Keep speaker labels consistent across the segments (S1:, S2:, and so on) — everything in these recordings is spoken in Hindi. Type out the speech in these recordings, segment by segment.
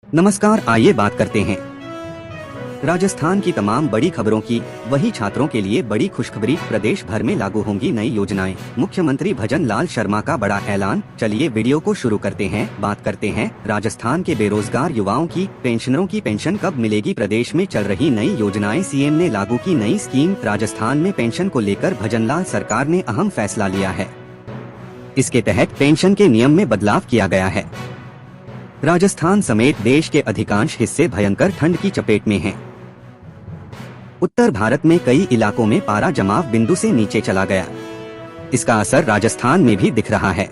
S1: नमस्कार, आइए बात करते हैं राजस्थान की तमाम बड़ी खबरों की। वही छात्रों के लिए बड़ी खुशखबरी, प्रदेश भर में लागू होंगी नई योजनाएं। मुख्यमंत्री भजन लाल शर्मा का बड़ा ऐलान। चलिए वीडियो को शुरू करते हैं। बात करते हैं राजस्थान के बेरोजगार युवाओं की। पेंशनरों की पेंशन कब मिलेगी? प्रदेश में चल रही नई योजनाएं। सीएम ने लागू की नई स्कीम। राजस्थान में पेंशन को लेकर भजनलाल सरकार ने अहम फैसला लिया है। इसके तहत पेंशन के नियम में बदलाव किया गया है। राजस्थान समेत देश के अधिकांश हिस्से भयंकर ठंड की चपेट में हैं। उत्तर भारत में कई इलाकों में पारा जमाव बिंदु से नीचे चला गया। इसका असर राजस्थान में भी दिख रहा है।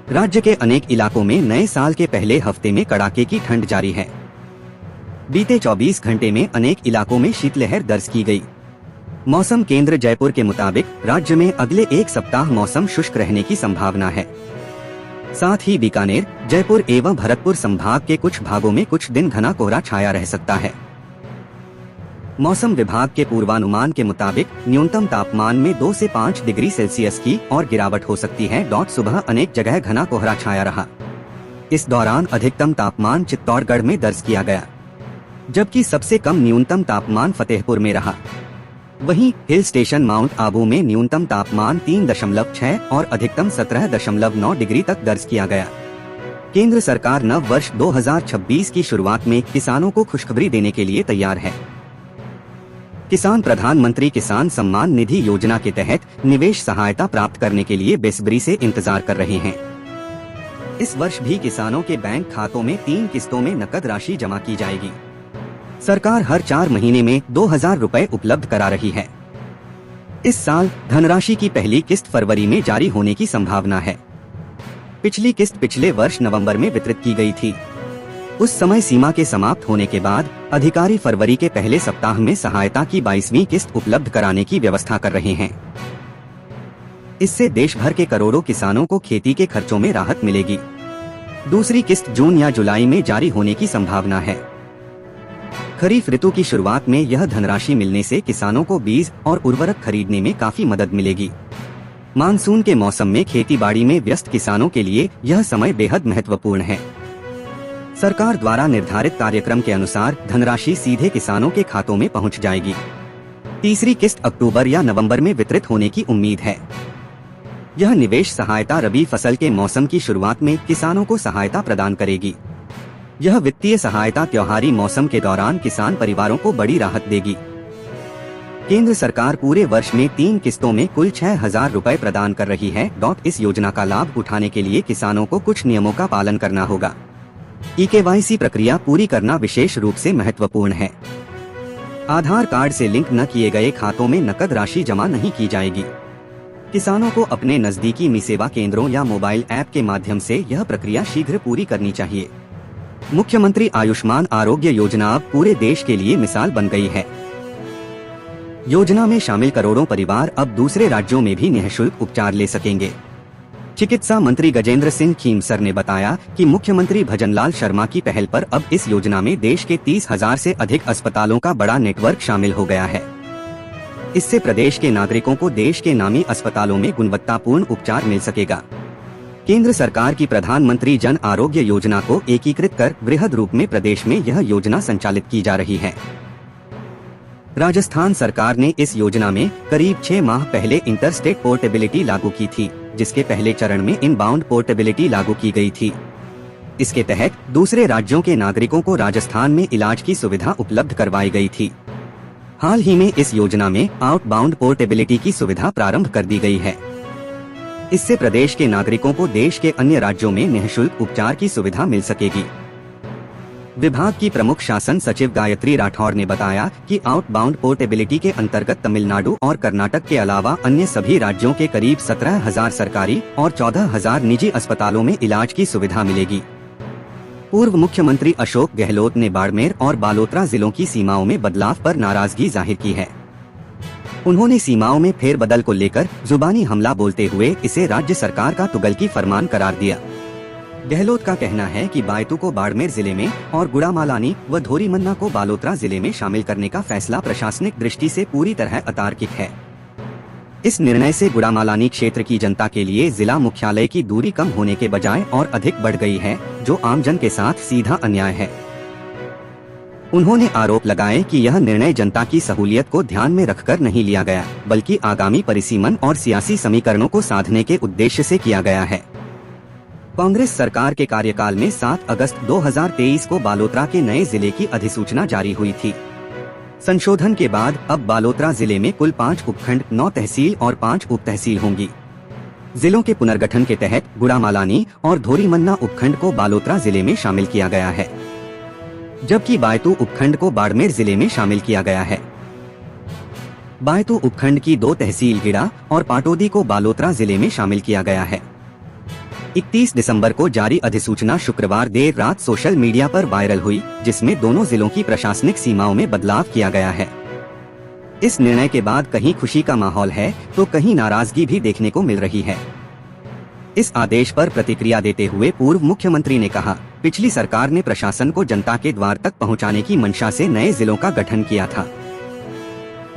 S1: राज्य के अनेक इलाकों में नए साल के पहले हफ्ते में कड़ाके की ठंड जारी है। बीते 24 घंटे में अनेक इलाकों में शीतलहर दर्ज की गई। मौसम केंद्र जयपुर के मुताबिक राज्य में अगले एक सप्ताह मौसम शुष्क रहने की संभावना है। साथ ही बीकानेर, जयपुर एवं भरतपुर संभाग के कुछ भागों में कुछ दिन घना कोहरा छाया रह सकता है। मौसम विभाग के पूर्वानुमान के मुताबिक न्यूनतम तापमान में 2 से 5 डिग्री सेल्सियस की और गिरावट हो सकती है। सुबह अनेक जगह घना कोहरा छाया रहा। इस दौरान अधिकतम तापमान चित्तौड़गढ़ में दर्ज किया गया, जबकि सबसे कम न्यूनतम तापमान फतेहपुर में रहा। वहीं हिल स्टेशन माउंट आबू में न्यूनतम तापमान 3.6 और अधिकतम 17.9 डिग्री तक दर्ज किया गया। केंद्र सरकार नव वर्ष 2026 की शुरुआत में किसानों को खुशखबरी देने के लिए तैयार है। किसान प्रधानमंत्री किसान सम्मान निधि योजना के तहत निवेश सहायता प्राप्त करने के लिए बेसब्री से इंतजार कर रहे हैं। इस वर्ष भी किसानों के बैंक खातों में 3 किस्तों में नकद राशि जमा की जाएगी। सरकार हर 4 महीने में 2000 रुपए उपलब्ध करा रही है। इस साल धनराशि की पहली किस्त फरवरी में जारी होने की संभावना है। पिछली किस्त पिछले वर्ष नवंबर में वितरित की गई थी। उस समय सीमा के समाप्त होने के बाद अधिकारी फरवरी के पहले सप्ताह में सहायता की 22वीं किस्त उपलब्ध कराने की व्यवस्था कर रहे हैं। इससे देश भर के करोड़ों किसानों को खेती के खर्चों में राहत मिलेगी। दूसरी किस्त जून या जुलाई में जारी होने की संभावना है। खरीफ ऋतु की शुरुआत में यह धनराशि मिलने से किसानों को बीज और उर्वरक खरीदने में काफी मदद मिलेगी। मानसून के मौसम में खेती बाड़ी में व्यस्त किसानों के लिए यह समय बेहद महत्वपूर्ण है। सरकार द्वारा निर्धारित कार्यक्रम के अनुसार धनराशि सीधे किसानों के खातों में पहुंच जाएगी। तीसरी किस्त अक्टूबर या नवंबर में वितरित होने की उम्मीद है। यह निवेश सहायता रबी फसल के मौसम की शुरुआत में किसानों को सहायता प्रदान करेगी। यह वित्तीय सहायता त्योहारी मौसम के दौरान किसान परिवारों को बड़ी राहत देगी। केंद्र सरकार पूरे वर्ष में 3 किस्तों में कुल 6000 रुपए प्रदान कर रही है। इस योजना का लाभ उठाने के लिए किसानों को कुछ नियमों का पालन करना होगा। KYC प्रक्रिया पूरी करना विशेष रूप से महत्वपूर्ण है। आधार कार्ड से लिंक न किए गए खातों में नकद राशि जमा नहीं की जाएगी। किसानों को अपने नजदीकी मी सेवा केंद्रों या मोबाइल ऐप के माध्यम से यह प्रक्रिया शीघ्र पूरी करनी चाहिए। मुख्यमंत्री आयुष्मान आरोग्य योजना अब पूरे देश के लिए मिसाल बन गई है। योजना में शामिल करोड़ों परिवार अब दूसरे राज्यों में भी निःशुल्क उपचार ले सकेंगे। चिकित्सा मंत्री गजेंद्र सिंह खीमसर ने बताया कि मुख्यमंत्री भजनलाल शर्मा की पहल पर अब इस योजना में देश के 30,000 से अधिक अस्पतालों का बड़ा नेटवर्क शामिल हो गया है। इससे प्रदेश के नागरिकों को देश के नामी अस्पतालों में गुणवत्तापूर्ण उपचार मिल सकेगा। केंद्र सरकार की प्रधानमंत्री जन आरोग्य योजना को एकीकृत कर वृहद रूप में प्रदेश में यह योजना संचालित की जा रही है। राजस्थान सरकार ने इस योजना में करीब 6 माह पहले इंटरस्टेट पोर्टेबिलिटी लागू की थी, जिसके पहले चरण में इनबाउंड पोर्टेबिलिटी लागू की गई थी। इसके तहत दूसरे राज्यों के नागरिकों को राजस्थान में इलाज की सुविधा उपलब्ध करवाई गई थी। हाल ही में इस योजना में आउटबाउंड पोर्टेबिलिटी की सुविधा प्रारंभ कर दी गई है। इससे प्रदेश के नागरिकों को देश के अन्य राज्यों में निःशुल्क उपचार की सुविधा मिल सकेगी। विभाग की प्रमुख शासन सचिव गायत्री राठौर ने बताया कि आउटबाउंड पोर्टेबिलिटी के अंतर्गत तमिलनाडु और कर्नाटक के अलावा अन्य सभी राज्यों के करीब 17,000 सरकारी और 14,000 निजी अस्पतालों में इलाज की सुविधा मिलेगी। पूर्व मुख्यमंत्री अशोक गहलोत ने बाड़मेर और बालोतरा जिलों की सीमाओं में बदलाव पर नाराजगी जाहिर की है। उन्होंने सीमाओं में फेरबदल को लेकर जुबानी हमला बोलते हुए इसे राज्य सरकार का तुगलकी फरमान करार दिया। गहलोत का कहना है कि बायतू को बाड़मेर जिले में और गुड़ामालानी व धोरीमन्ना को बालोतरा जिले में शामिल करने का फैसला प्रशासनिक दृष्टि से पूरी तरह अतार्किक है। इस निर्णय से गुड़ामालानी क्षेत्र की जनता के लिए जिला मुख्यालय की दूरी कम होने के बजाय और अधिक बढ़ गई है, जो आमजन के साथ सीधा अन्याय है। उन्होंने आरोप लगाए कि यह निर्णय जनता की सहूलियत को ध्यान में रखकर नहीं लिया गया, बल्कि आगामी परिसीमन और सियासी समीकरणों को साधने के उद्देश्य से किया गया है। कांग्रेस सरकार के कार्यकाल में 7 अगस्त 2023 को बालोतरा के नए जिले की अधिसूचना जारी हुई थी। संशोधन के बाद अब बालोतरा जिले में कुल 5 उपखंड, 9 तहसील और 5 उप तहसील होंगी। जिलों के पुनर्गठन के तहत गुड़ामालानी और धोरीमन्ना उपखंड को बालोतरा जिले में शामिल किया गया है, जबकि बायतू उपखंड को बाड़मेर जिले में शामिल किया गया है। बायतू उपखंड की 2 तहसील गिड़ा और पाटोदी को बालोतरा जिले में शामिल किया गया है। 31 दिसंबर को जारी अधिसूचना शुक्रवार देर रात सोशल मीडिया पर वायरल हुई, जिसमें दोनों जिलों की प्रशासनिक सीमाओं में बदलाव किया गया है। इस निर्णय के बाद कहीं खुशी का माहौल है तो कहीं नाराजगी भी देखने को मिल रही है। इस आदेश पर प्रतिक्रिया देते हुए पूर्व मुख्यमंत्री ने कहा, पिछली सरकार ने प्रशासन को जनता के द्वार तक पहुंचाने की मंशा से नए जिलों का गठन किया था,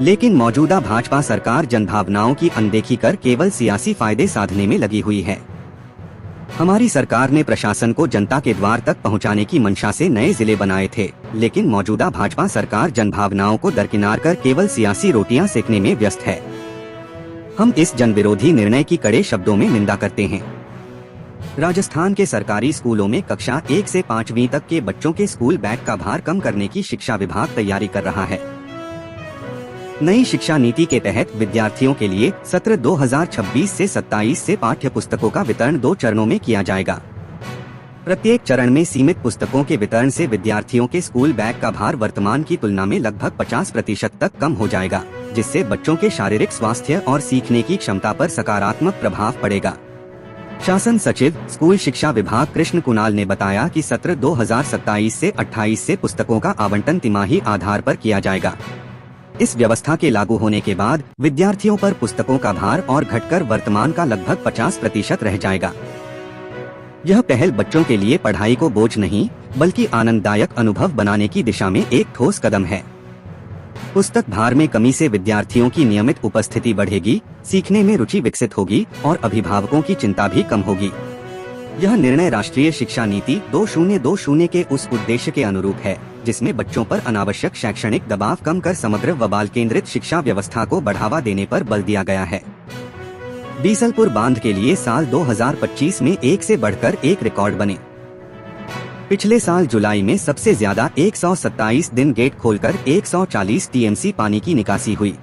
S1: लेकिन मौजूदा भाजपा सरकार जनभावनाओं की अनदेखी कर केवल सियासी फायदे साधने में लगी हुई है। हमारी सरकार ने प्रशासन को जनता के द्वार तक पहुंचाने की मंशा से नए जिले बनाए थे, लेकिन मौजूदा भाजपा सरकार जनभावनाओं को दरकिनार कर केवल सियासी रोटियां सेकने में व्यस्त है। हम इस जनविरोधी निर्णय की कड़े शब्दों में निंदा करते हैं। राजस्थान के सरकारी स्कूलों में कक्षा 1 से 5वीं तक के बच्चों के स्कूल बैग का भार कम करने की शिक्षा विभाग तैयारी कर रहा है। नई शिक्षा नीति के तहत विद्यार्थियों के लिए सत्र 2026 से 27 से पाठ्य पुस्तकों का वितरण 2 चरणों में किया जाएगा। प्रत्येक चरण में सीमित पुस्तकों के वितरण से विद्यार्थियों के स्कूल बैग का भार वर्तमान की तुलना में लगभग 50% तक कम हो जाएगा, जिससे बच्चों के शारीरिक स्वास्थ्य और सीखने की क्षमता पर सकारात्मक प्रभाव पड़ेगा। शासन सचिव स्कूल शिक्षा विभाग कृष्ण कुणाल ने बताया कि सत्र 2027 से 28 से पुस्तकों का आवंटन तिमाही आधार पर किया जाएगा। इस व्यवस्था के लागू होने के बाद विद्यार्थियों पर पुस्तकों का भार और घटकर वर्तमान का लगभग 50% रह जाएगा। यह पहल बच्चों के लिए पढ़ाई को बोझ नहीं बल्कि आनंददायक अनुभव बनाने की दिशा में एक ठोस कदम है। पुस्तक भार में कमी से विद्यार्थियों की नियमित उपस्थिति बढ़ेगी, सीखने में रुचि विकसित होगी और अभिभावकों की चिंता भी कम होगी। यह निर्णय राष्ट्रीय शिक्षा नीति 2020 के उस उद्देश्य के अनुरूप है, जिसमें बच्चों पर अनावश्यक शैक्षणिक दबाव कम कर समग्र व बाल केंद्रित शिक्षा व्यवस्था को बढ़ावा देने पर बल दिया गया है। बीसलपुर बांध के लिए साल 2025 में एक से बढ़कर एक रिकॉर्ड बने। पिछले साल जुलाई में सबसे ज्यादा 127 दिन गेट खोलकर 140 टीएमसी पानी की निकासी हुई।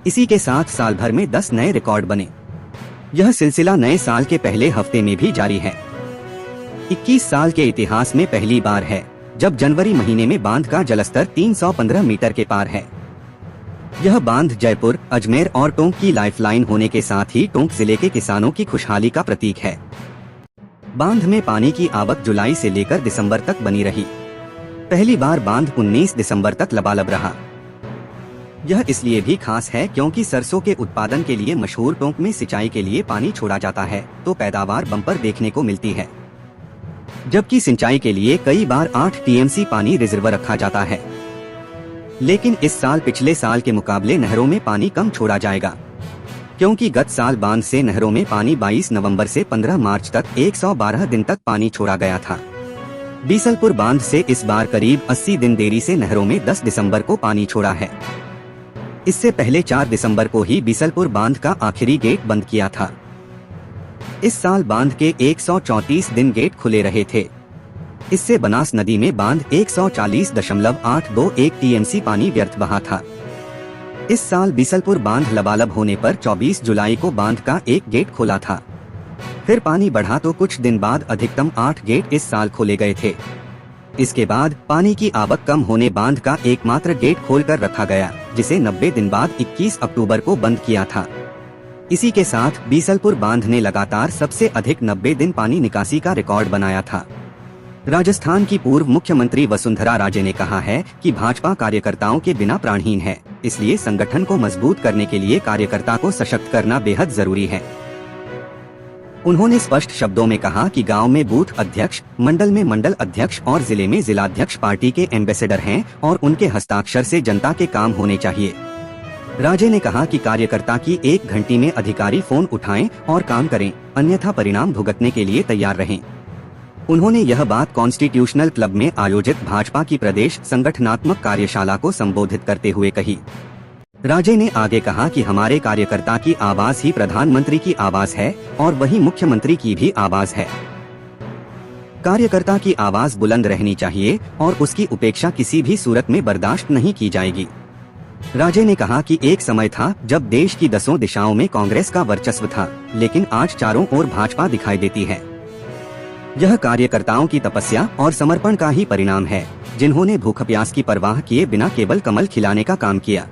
S1: इसी के साथ साल भर में 10 नए रिकॉर्ड बने। यह सिलसिला नए साल के पहले हफ्ते में भी जारी है। 21 साल के इतिहास में पहली बार है जब जनवरी महीने में बांध का जलस्तर 315 मीटर के पार है। यह बांध जयपुर, अजमेर और टोंक की लाइफलाइन होने के साथ ही टोंक जिले के किसानों की खुशहाली का प्रतीक है। बांध में पानी की आवक जुलाई से लेकर दिसंबर तक बनी रही। पहली बार बांध 19 दिसंबर तक लबालब रहा। यह इसलिए भी खास है क्योंकि सरसों के उत्पादन के लिए मशहूर टोंक में सिंचाई के लिए पानी छोड़ा जाता है तो पैदावार बम्पर देखने को मिलती है, जबकि सिंचाई के लिए कई बार 8 टीएमसी पानी रिजर्व रखा जाता है। लेकिन इस साल पिछले साल के मुकाबले नहरों में पानी कम छोड़ा जाएगा, क्योंकि गत साल बांध से नहरों में पानी 22 नवंबर से 15 मार्च तक 112 दिन तक पानी छोड़ा गया था। बीसलपुर बांध से इस बार करीब 80 दिन देरी से नहरों में 10 दिसंबर को पानी छोड़ा है। इससे पहले 4 दिसंबर को ही बीसलपुर बांध का आखिरी गेट बंद किया था। इस साल बांध के 134 दिन गेट खुले रहे थे। इससे बनास नदी में बांध 140.821 टीएमसी पानी व्यर्थ बहा था। इस साल बीसलपुर बांध लबालब होने पर 24 जुलाई को बांध का एक गेट खोला था। फिर पानी बढ़ा तो कुछ दिन बाद अधिकतम 8 गेट इस साल खोले गए थे। इसके बाद पानी की आवक कम होने बांध का एकमात्र गेट खोलकर रखा गया, जिसे 90 दिन बाद 21 अक्टूबर को बंद किया था। इसी के साथ बीसलपुर बांध ने लगातार सबसे अधिक 90 दिन पानी निकासी का रिकॉर्ड बनाया था। राजस्थान की पूर्व मुख्यमंत्री वसुंधरा राजे ने कहा है कि भाजपा कार्यकर्ताओं के बिना प्राणहीन है, इसलिए संगठन को मजबूत करने के लिए कार्यकर्ता को सशक्त करना बेहद जरूरी है। उन्होंने स्पष्ट शब्दों में कहा कि गांव में बूथ अध्यक्ष, मंडल में मंडल अध्यक्ष और जिले में जिलाध्यक्ष पार्टी के एम्बेसडर हैं और उनके हस्ताक्षर से जनता के काम होने चाहिए। राजे ने कहा कि कार्यकर्ता की 1 घंटे में अधिकारी फोन उठाएं और काम करें, अन्यथा परिणाम भुगतने के लिए तैयार रहें। उन्होंने यह बात कॉन्स्टिट्यूशनल क्लब में आयोजित भाजपा की प्रदेश संगठनात्मक कार्यशाला को संबोधित करते हुए कही। राजे ने आगे कहा कि हमारे कार्यकर्ता की आवाज ही प्रधानमंत्री की आवाज है और वही मुख्यमंत्री की भी आवाज है। कार्यकर्ता की आवाज बुलंद रहनी चाहिए और उसकी उपेक्षा किसी भी सूरत में बर्दाश्त नहीं की जाएगी। राजे ने कहा कि एक समय था जब देश की 10 दिशाओं में कांग्रेस का वर्चस्व था, लेकिन आज चारों ओर भाजपा दिखाई देती है। यह कार्यकर्ताओं की तपस्या और समर्पण का ही परिणाम है, जिन्होंने भूख प्यास की परवाह किए बिना केवल कमल खिलाने का काम किया।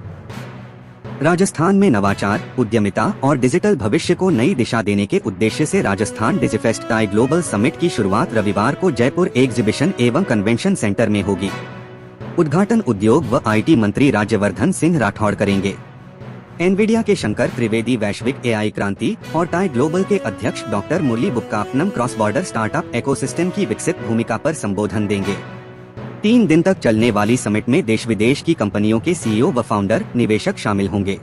S1: राजस्थान में नवाचार, उद्यमिता और डिजिटल भविष्य को नई दिशा देने के उद्देश्य से Rajasthan Digifest tie global summit की शुरुआत रविवार को जयपुर एग्जीबिशन एवं कन्वेंशन सेंटर में होगी। उद्घाटन उद्योग व IT मंत्री राज्यवर्धन सिंह राठौड़ करेंगे। एनवीडिया के शंकर त्रिवेदी वैश्विक AI क्रांति और टाई ग्लोबल के अध्यक्ष डॉक्टर मुरली बुक्कापनम क्रॉस बॉर्डर स्टार्टअप इकोसिस्टम की विकसित भूमिका पर संबोधन देंगे। 3 दिन तक चलने वाली समिट में देश विदेश की कंपनियों के CEO व फाउंडर, निवेशक शामिल होंगे।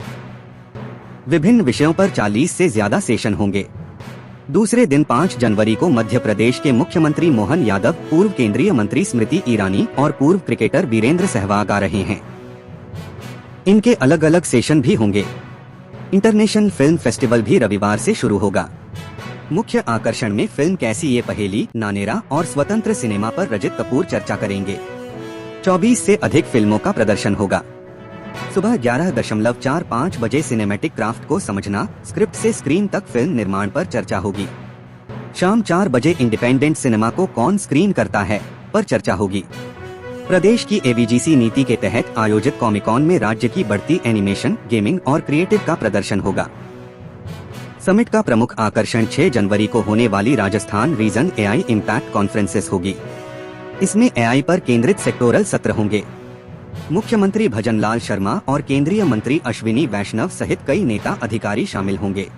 S1: विभिन्न विषयों पर 40 से ज्यादा सेशन होंगे। दूसरे दिन 5 जनवरी को मध्य प्रदेश के मुख्यमंत्री मोहन यादव, पूर्व केंद्रीय मंत्री स्मृति ईरानी और पूर्व क्रिकेटर वीरेंद्र सहवाग आ रहे हैं। इनके अलग अलग सेशन भी होंगे। इंटरनेशनल फिल्म फेस्टिवल भी रविवार से शुरू होगा। मुख्य आकर्षण में फिल्म कैसी ये पहेली, नानेरा और स्वतंत्र सिनेमा पर रजत कपूर चर्चा करेंगे। 24 से अधिक फिल्मों का प्रदर्शन होगा। सुबह 11:45 बजे सिनेमैटिक क्राफ्ट को समझना, स्क्रिप्ट से स्क्रीन तक फिल्म निर्माण पर चर्चा होगी। शाम 4 बजे इंडिपेंडेंट सिनेमा को कौन स्क्रीन करता है पर चर्चा होगी। प्रदेश की AVGC नीति के तहत आयोजित कॉमिकॉन में राज्य की बढ़ती एनिमेशन, गेमिंग और क्रिएटिव का प्रदर्शन होगा। समिट का प्रमुख आकर्षण 6 जनवरी को होने वाली Rajasthan region AI impact conferences होगी। इसमें AI पर केंद्रित सेक्टोरल सत्र होंगे। मुख्यमंत्री भजन लाल शर्मा और केंद्रीय मंत्री अश्विनी वैष्णव सहित कई नेता अधिकारी शामिल होंगे।